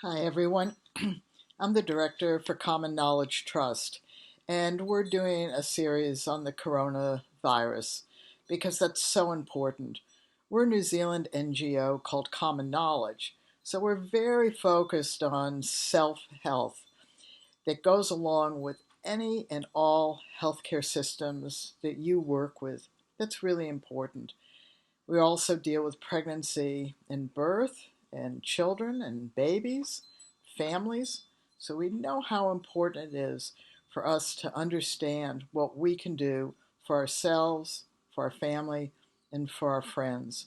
Hi, everyone. I'm the director for Common Knowledge Trust, and we're doing a series on the coronavirus because that's so important. We're a New Zealand NGO called Common Knowledge, so we're very focused on self-health that goes along with any and all healthcare systems that you work with. That's really important. We also deal with pregnancy and birth and children and babies, families. So we know how important it is for us to understand what we can do for ourselves, for our family, and for our friends.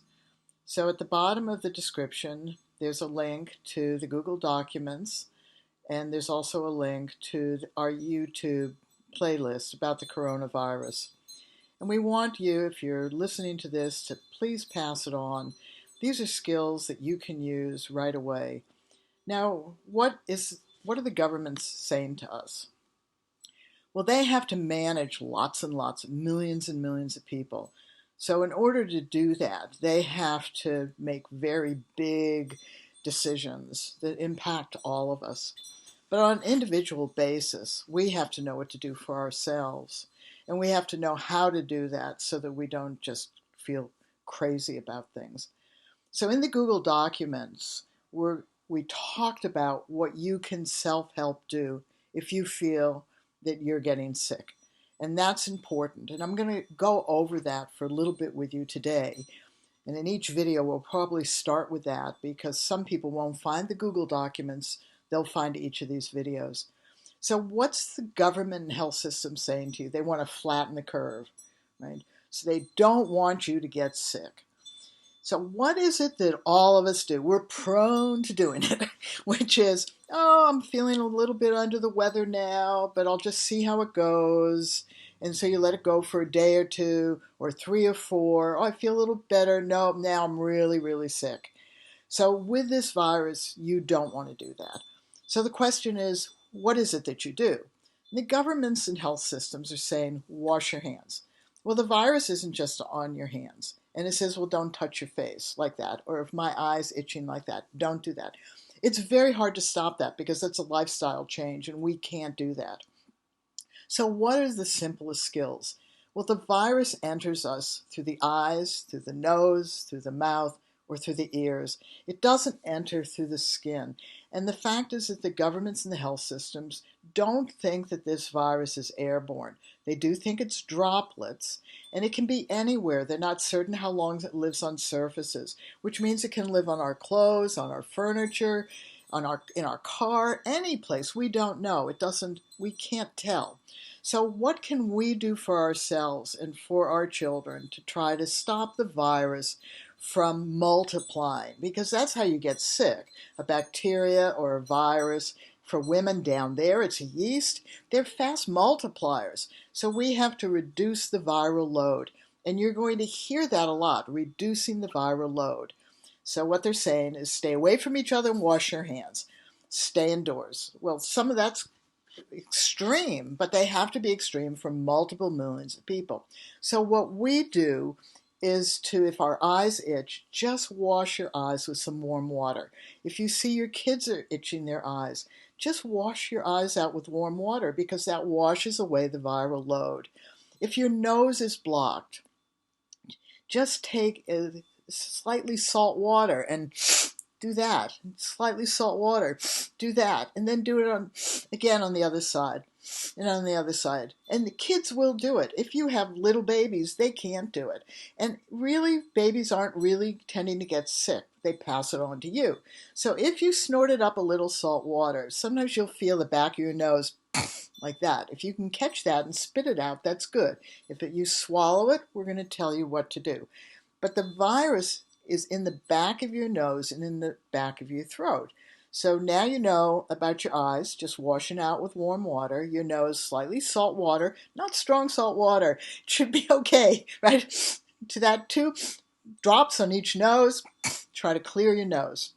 So at the bottom of the description, there's a link to the Google Documents, and there's also a link to our YouTube playlist about the coronavirus. And we want you, if you're listening to this, to please pass it on. These are skills that you can use right away. Now, what are the governments saying to us? Well, they have to manage lots and lots, millions and millions of people. So in order to do that, they have to make very big decisions that impact all of us. But on an individual basis, we have to know what to do for ourselves. And we have to know how to do that so that we don't just feel crazy about things. So in the Google Documents, we talked about what you can self-help do if you feel that you're getting sick. And that's important. And I'm going to go over that for a little bit with you today. And in each video, we'll probably start with that because some people won't find the Google Documents. They'll find each of these videos. So what's the government and health system saying to you? They want to flatten the curve, right? So they don't want you to get sick. So what is it that all of us do? We're prone to doing it, which is, oh, I'm feeling a little bit under the weather now, but I'll just see how it goes. And so you let it go for a day or two or three or four. Oh, I feel a little better. No, now I'm really, really sick. So with this virus, you don't want to do that. So the question is, what is it that you do? And the governments and health systems are saying, wash your hands. Well, the virus isn't just on your hands. And it says, well, don't touch your face like that. Or if my eye's itching like that, don't do that. It's very hard to stop that because that's a lifestyle change and we can't do that. So what are the simplest skills? Well, the virus enters us through the eyes, through the nose, through the mouth, or through the ears. It doesn't enter through the skin. And the fact is that the governments and the health systems don't think that this virus is airborne. They do think it's droplets, and it can be anywhere. They're not certain how long it lives on surfaces, which means it can live on our clothes, on our furniture, in our car, any place. We don't know. We can't tell. So what can we do for ourselves and for our children to try to stop the virus from multiplying? Because that's how you get sick. A bacteria or a virus, for women down there, it's a yeast. They're fast multipliers. So we have to reduce the viral load. And you're going to hear that a lot, reducing the viral load. So what they're saying is stay away from each other and wash your hands. Stay indoors. Well, some of that's extreme, but they have to be extreme for multiple millions of people. So what we do is if our eyes itch, just wash your eyes with some warm water. If you see your kids are itching their eyes, just wash your eyes out with warm water because that washes away the viral load. If your nose is blocked, just take slightly salt water and do that. Slightly salt water, do that. And then do it again on the other side and on the other side. And the kids will do it. If you have little babies, they can't do it. And really, babies aren't really tending to get sick. They pass it on to you. So if you snorted up a little salt water, sometimes you'll feel the back of your nose like that. If you can catch that and spit it out, that's good. If you swallow it, we're going to tell you what to do. But the virus is in the back of your nose and in the back of your throat. So now you know about your eyes, just washing out with warm water, your nose, slightly salt water, not strong salt water. It should be okay, right? To that, 2 drops on each nose, try to clear your nose.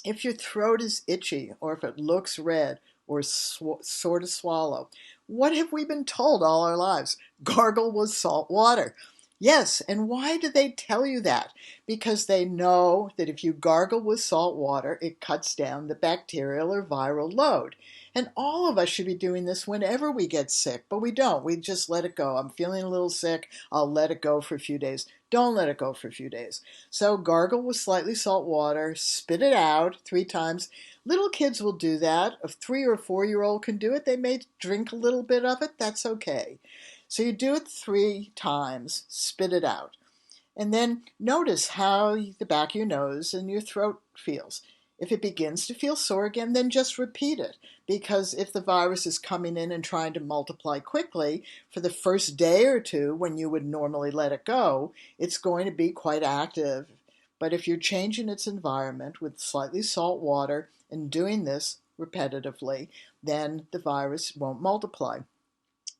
If your throat is itchy or if it looks red or sore to swallow, what have we been told all our lives? Gargle with salt water. Yes, and why do they tell you that? Because they know that if you gargle with salt water, it cuts down the bacterial or viral load. And all of us should be doing this whenever we get sick, but we don't. We just let it go. I'm feeling a little sick. I'll let it go for a few days. Don't let it go for a few days. So gargle with slightly salt water, spit it out 3 times. Little kids will do that. A 3 or 4-year-old can do it. They may drink a little bit of it. That's okay. So you do it 3 times, spit it out. And then notice how the back of your nose and your throat feels. If it begins to feel sore again, then just repeat it. Because if the virus is coming in and trying to multiply quickly, for the first day or two when you would normally let it go, it's going to be quite active. But if you're changing its environment with slightly salt water and doing this repetitively, then the virus won't multiply.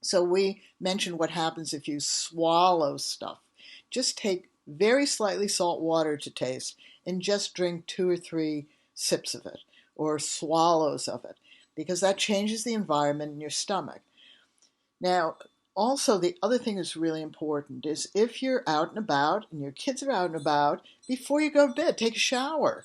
So we mentioned what happens if you swallow stuff. Just take very slightly salt water to taste and just drink 2 or 3 sips of it or swallows of it, because that changes the environment in your stomach. Now, also, the other thing that's really important is if you're out and about and your kids are out and about, before you go to bed, take a shower.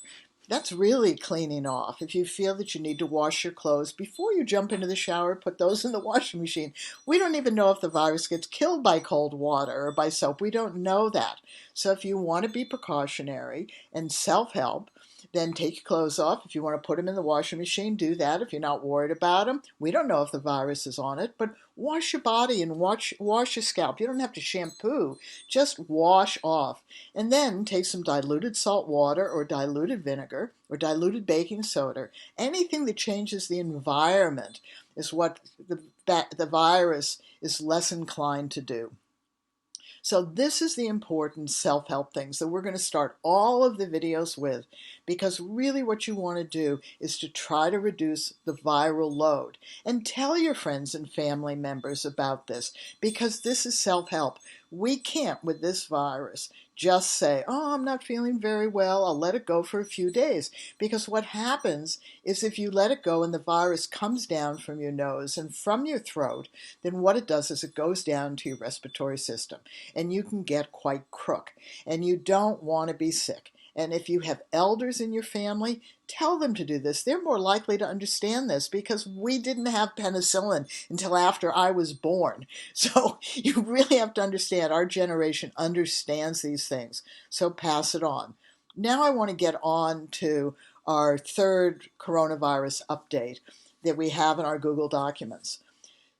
That's really cleaning off. If you feel that you need to wash your clothes, before you jump into the shower, put those in the washing machine. We don't even know if the virus gets killed by cold water or by soap. We don't know that. So if you want to be precautionary and self-help, then take your clothes off. If you want to put them in the washing machine, do that if you're not worried about them. We don't know if the virus is on it, but wash your body and wash your scalp. You don't have to shampoo. Just wash off. And then take some diluted salt water or diluted vinegar or diluted baking soda. Anything that changes the environment is what the virus is less inclined to do. So this is the important self-help things that we're going to start all of the videos with, because really what you want to do is to try to reduce the viral load. And tell your friends and family members about this, because this is self-help. We can't, with this virus, just say, oh, I'm not feeling very well, I'll let it go for a few days. Because what happens is if you let it go and the virus comes down from your nose and from your throat, then what it does is it goes down to your respiratory system, and you can get quite crook, and you don't want to be sick. And if you have elders in your family, tell them to do this. They're more likely to understand this, because we didn't have penicillin until after I was born. So you really have to understand our generation understands these things. So pass it on. Now I want to get on to our third coronavirus update that we have in our Google Documents.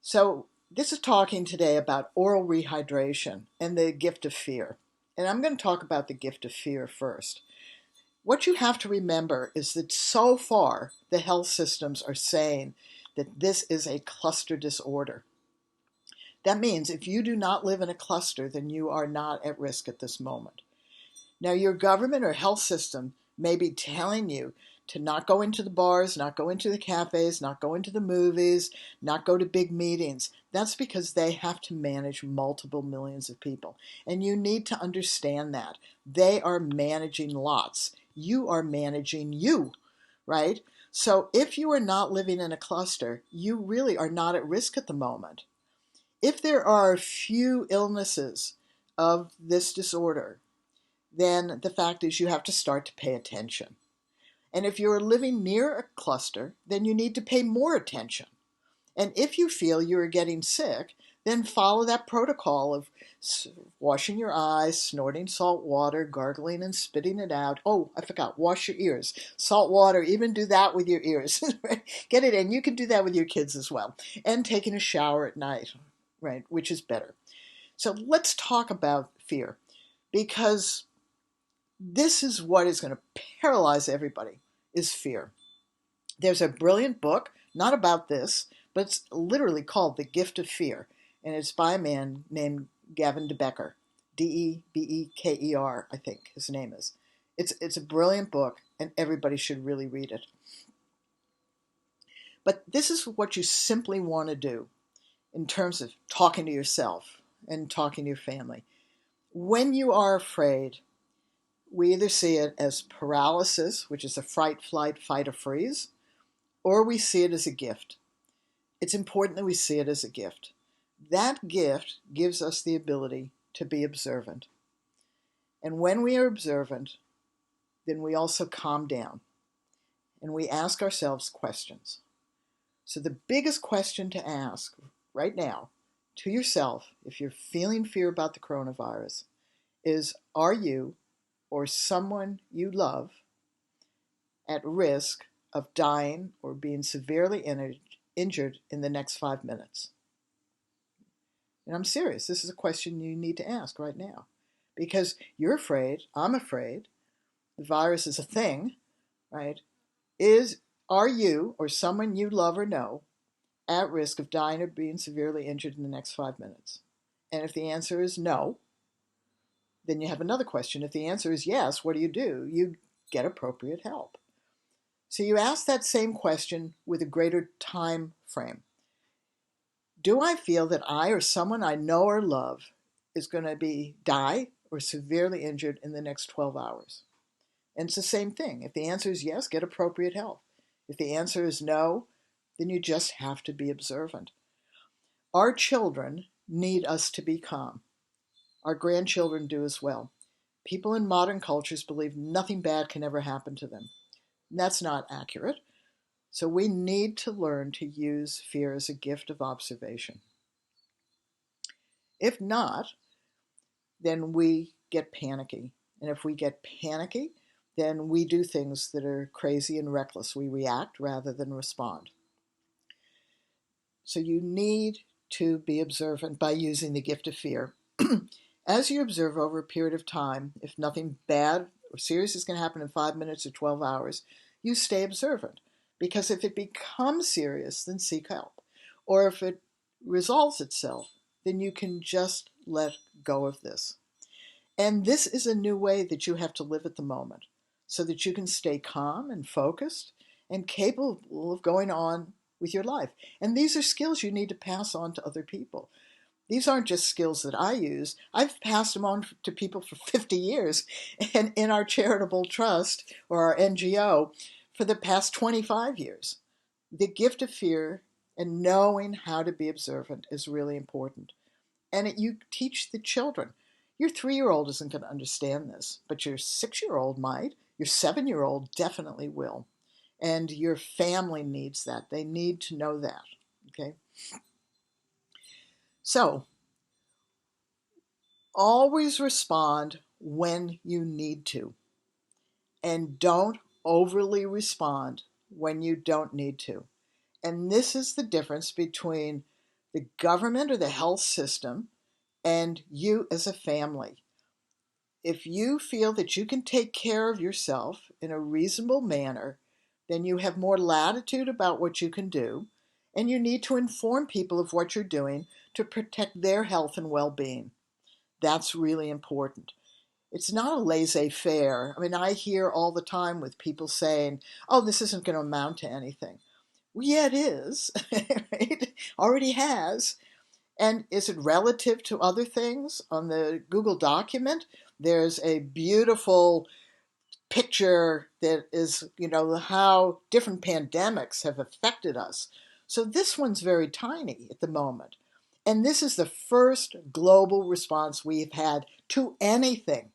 So this is talking today about oral rehydration and the gift of fear. And I'm going to talk about the gift of fear first. What you have to remember is that so far the health systems are saying that this is a cluster disorder. That means if you do not live in a cluster, then you are not at risk at this moment. Now, your government or health system may be telling you to not go into the bars, not go into the cafes, not go into the movies, not go to big meetings. That's because they have to manage multiple millions of people. And you need to understand that. They are managing lots. You are managing you, right? So if you are not living in a cluster, you really are not at risk at the moment. If there are few illnesses of this disorder, then the fact is you have to start to pay attention. And if you're living near a cluster, then you need to pay more attention. And if you feel you are getting sick, then follow that protocol of washing your eyes, snorting salt water, gargling and spitting it out. Oh, I forgot, wash your ears. Salt water, even do that with your ears. Get it in. You can do that with your kids as well. And taking a shower at night, right, which is better. So let's talk about fear, because this is what is going to paralyze everybody, is fear. There's a brilliant book, not about this, but it's literally called The Gift of Fear, and it's by a man named Gavin de Becker, Debeker, I think his name is. It's a brilliant book, and everybody should really read it. But this is what you simply want to do in terms of talking to yourself and talking to your family. When you are afraid, we either see it as paralysis, which is a fright, flight, fight, or freeze, or we see it as a gift. It's important that we see it as a gift. That gift gives us the ability to be observant. And when we are observant, then we also calm down and we ask ourselves questions. So the biggest question to ask right now to yourself, if you're feeling fear about the coronavirus, is, are you or someone you love at risk of dying or being severely injured in the next 5 minutes? And I'm serious. This is a question you need to ask right now. Because you're afraid, I'm afraid, the virus is a thing, right? Are you or someone you love or know at risk of dying or being severely injured in the next 5 minutes? And if the answer is no, then you have another question. If the answer is yes, what do? You get appropriate help. So you ask that same question with a greater time frame. Do I feel that I or someone I know or love is going to die or severely injured in the next 12 hours? And it's the same thing. If the answer is yes, get appropriate help. If the answer is no, then you just have to be observant. Our children need us to be calm. Our grandchildren do as well. People in modern cultures believe nothing bad can ever happen to them. And that's not accurate. So we need to learn to use fear as a gift of observation. If not, then we get panicky. And if we get panicky, then we do things that are crazy and reckless. We react rather than respond. So you need to be observant by using the gift of fear. As you observe over a period of time, if nothing bad or serious is going to happen in 5 minutes or 12 hours, you stay observant. Because if it becomes serious, then seek help. Or if it resolves itself, then you can just let go of this. And this is a new way that you have to live at the moment, so that you can stay calm and focused and capable of going on with your life. And these are skills you need to pass on to other people. These aren't just skills that I use. I've passed them on to people for 50 years, and in our charitable trust or our NGO for the past 25 years. The gift of fear and knowing how to be observant is really important. And you teach the children. Your 3-year-old isn't going to understand this, but your 6-year-old might. Your 7-year-old definitely will. And your family needs that. They need to know that. Okay? So, always respond when you need to. And don't overly respond when you don't need to. And this is the difference between the government or the health system and you as a family. If you feel that you can take care of yourself in a reasonable manner, then you have more latitude about what you can do, and you need to inform people of what you're doing to protect their health and well-being. That's really important. It's not a laissez-faire. I mean, I hear all the time with people saying, oh, this isn't going to amount to anything. Well, yeah, it is. Right? Already has. And is it relative to other things? On the Google document, there's a beautiful picture that is, how different pandemics have affected us. So this one's very tiny at the moment. And this is the first global response we've had to anything.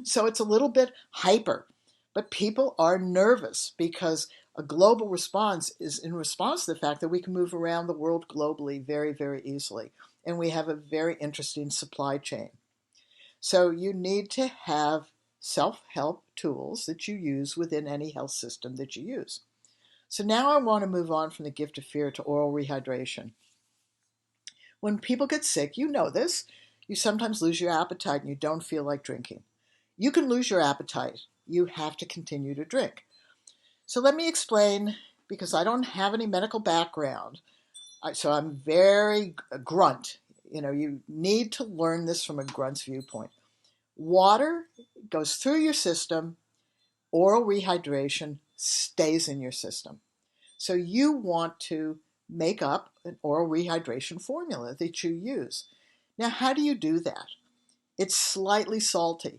So it's a little bit hyper. But people are nervous because a global response is in response to the fact that we can move around the world globally very, very easily. And we have a very interesting supply chain. So you need to have self-help tools that you use within any health system that you use. So now I want to move on from the gift of fear to oral rehydration. When people get sick, you know this, you sometimes lose your appetite and you don't feel like drinking. You can lose your appetite. You have to continue to drink. So let me explain, because I don't have any medical background, so I'm very grunt. You need to learn this from a grunt's viewpoint. Water goes through your system. Oral rehydration stays in your system. So you want to make up an oral rehydration formula that you use. Now, how do you do that? It's slightly salty.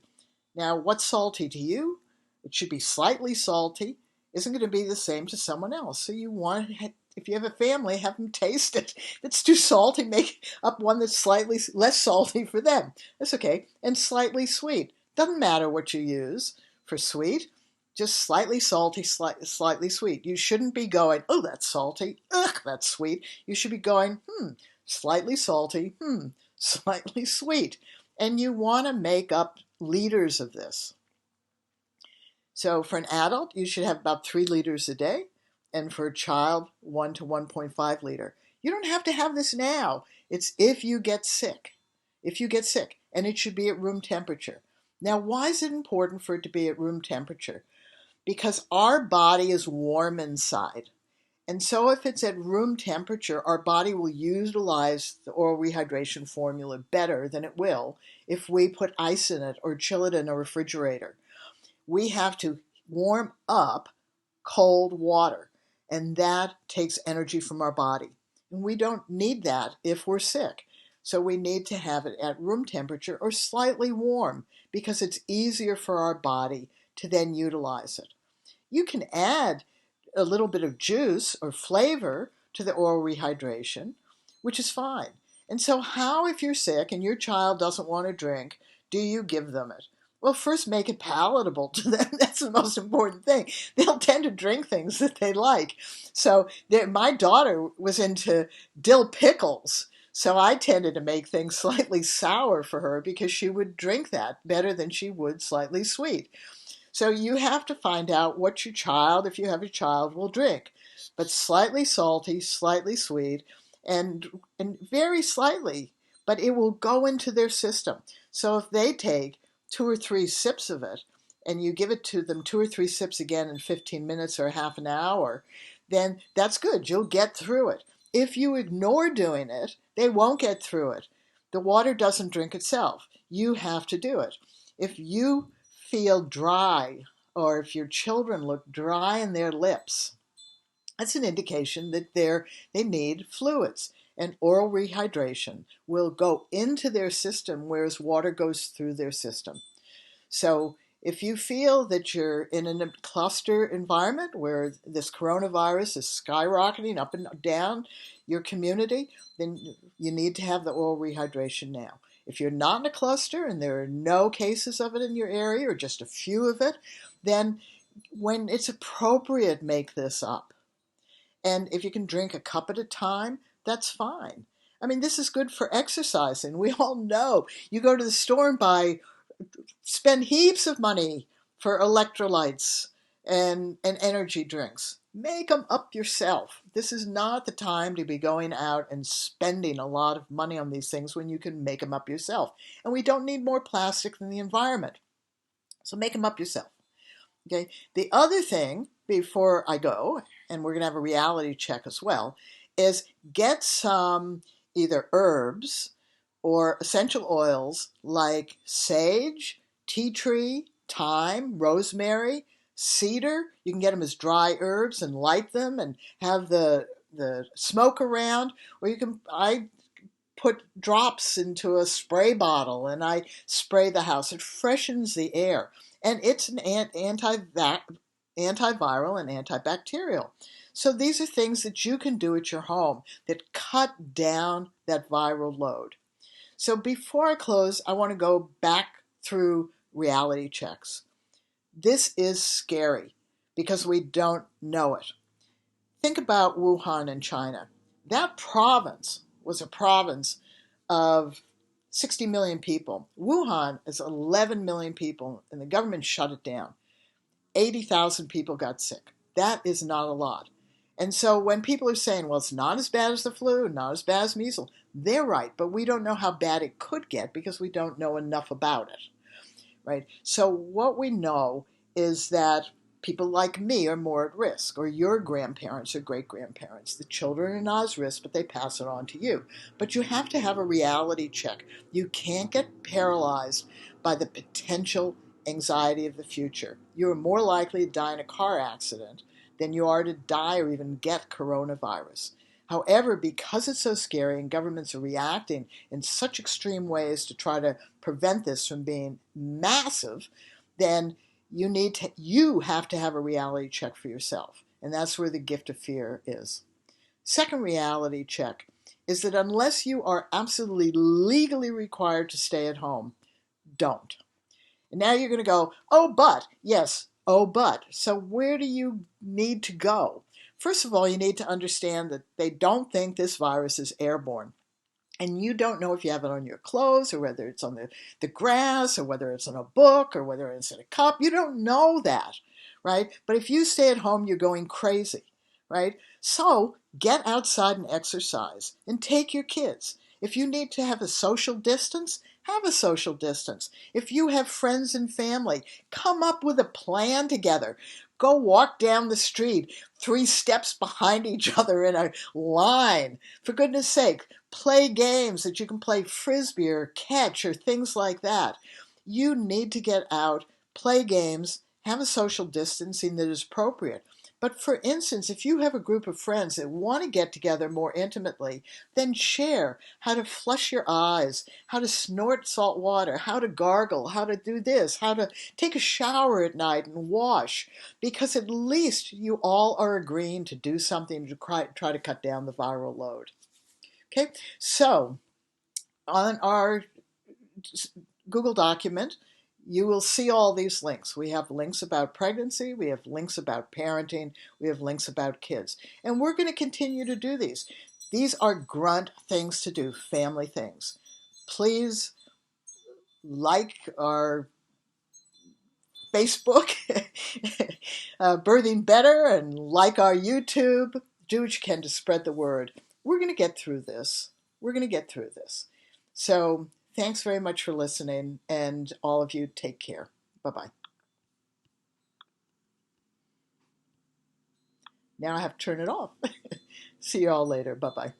Now, what's salty to you? It should be slightly salty. Isn't going to be the same to someone else. So you want if you have a family, have them taste it. If it's too salty, make up one that's slightly less salty for them. That's okay. And slightly sweet. Doesn't matter what you use for sweet. Just slightly salty, slightly sweet. You shouldn't be going, oh, that's salty. Ugh, that's sweet. You should be going, slightly salty, slightly sweet. And you want to make up liters of this. So for an adult, you should have about 3 liters a day. And for a child, 1 to 1.5 liter. You don't have to have this now. It's if you get sick. If you get sick. And it should be at room temperature. Now, why is it important for it to be at room temperature? Because our body is warm inside. And so if it's at room temperature, our body will utilize the oral rehydration formula better than it will if we put ice in it or chill it in a refrigerator. We have to warm up cold water, and that takes energy from our body. And we don't need that if we're sick. So we need to have it at room temperature or slightly warm because it's easier for our body to then utilize it. You can add a little bit of juice or flavor to the oral rehydration, which is fine. And so how, if you're sick and your child doesn't want to drink, do you give them it? Well, first make it palatable to them. That's the most important thing. They'll tend to drink things that they like. So my daughter was into dill pickles. So I tended to make things slightly sour for her because she would drink that better than she would slightly sweet. So you have to find out what your child, if you have a child, will drink. But slightly salty, slightly sweet, and very slightly, but it will go into their system. So if they take 2 or 3 sips of it, and you give it to them 2 or 3 sips again in 15 minutes or half an hour, then that's good. You'll get through it. If you ignore doing it, they won't get through it. The water doesn't drink itself. You have to do it. If you feel dry, or if your children look dry in their lips, that's an indication that they need fluids. And oral rehydration will go into their system, whereas water goes through their system. So if you feel that you're in a cluster environment where this coronavirus is skyrocketing up and down your community, then you need to have the oral rehydration now. If you're not in a cluster and there are no cases of it in your area or just a few of it, then when it's appropriate, make this up. And if you can drink a cup at a time, that's fine. I mean, this is good for exercising. We all know you go to the store and spend heaps of money for electrolytes and energy drinks. Make them up yourself. This is not the time to be going out and spending a lot of money on these things when you can make them up yourself. And we don't need more plastic than the environment. So make them up yourself. Okay. The other thing, before I go, and we're going to have a reality check as well, is get some either herbs or essential oils like sage, tea tree, thyme, rosemary, cedar. You can get them as dry herbs and light them and have the smoke around, or I put drops into a spray bottle and I spray the house. It freshens the air, and it's an antiviral and antibacterial. So these are things that you can do at your home that cut down that viral load. So before I close, I want to go back through reality checks. This is scary because we don't know it. Think about Wuhan in China. That province was a province of 60 million people. Wuhan is 11 million people, and the government shut it down. 80,000 people got sick. That is not a lot. And so when people are saying, well, it's not as bad as the flu, not as bad as measles, they're right, but we don't know how bad it could get because we don't know enough about it, right? So what we know is that people like me are more at risk, or your grandparents or great-grandparents. The children are not as risk, but they pass it on to you. But you have to have a reality check. You can't get paralyzed by the potential anxiety of the future. You are more likely to die in a car accident than you are to die or even get coronavirus. However, because it's so scary and governments are reacting in such extreme ways to try to prevent this from being massive, then you have to have a reality check for yourself. And that's where the gift of fear is. Second reality check is that unless you are absolutely legally required to stay at home, don't. And now you're going to go, oh, but, yes, oh, but. So where do you need to go? First of all, you need to understand that they don't think this virus is airborne. And you don't know if you have it on your clothes or whether it's on the grass or whether it's on a book or whether it's in a cup. You don't know that, right? But if you stay at home, you're going crazy, right? So get outside and exercise and take your kids. If you need to have a social distance, have a social distance. If you have friends and family, come up with a plan together. Go walk down the street 3 steps behind each other in a line. For goodness sake, play games that you can play frisbee or catch or things like that. You need to get out, play games, have a social distancing that is appropriate. But for instance, if you have a group of friends that want to get together more intimately, then share how to flush your eyes, how to snort salt water, how to gargle, how to do this, how to take a shower at night and wash, because at least you all are agreeing to do something to try to cut down the viral load. Okay, so on our Google document, you will see all these links. We have links about pregnancy, we have links about parenting, we have links about kids. And we're going to continue to do these. These are grunt things to do, family things. Please like our Facebook, Birthing Better, and like our YouTube. Do what you can to spread the word. We're going to get through this. We're going to get through this. So thanks very much for listening, and all of you take care. Bye-bye. Now I have to turn it off. See you all later. Bye-bye.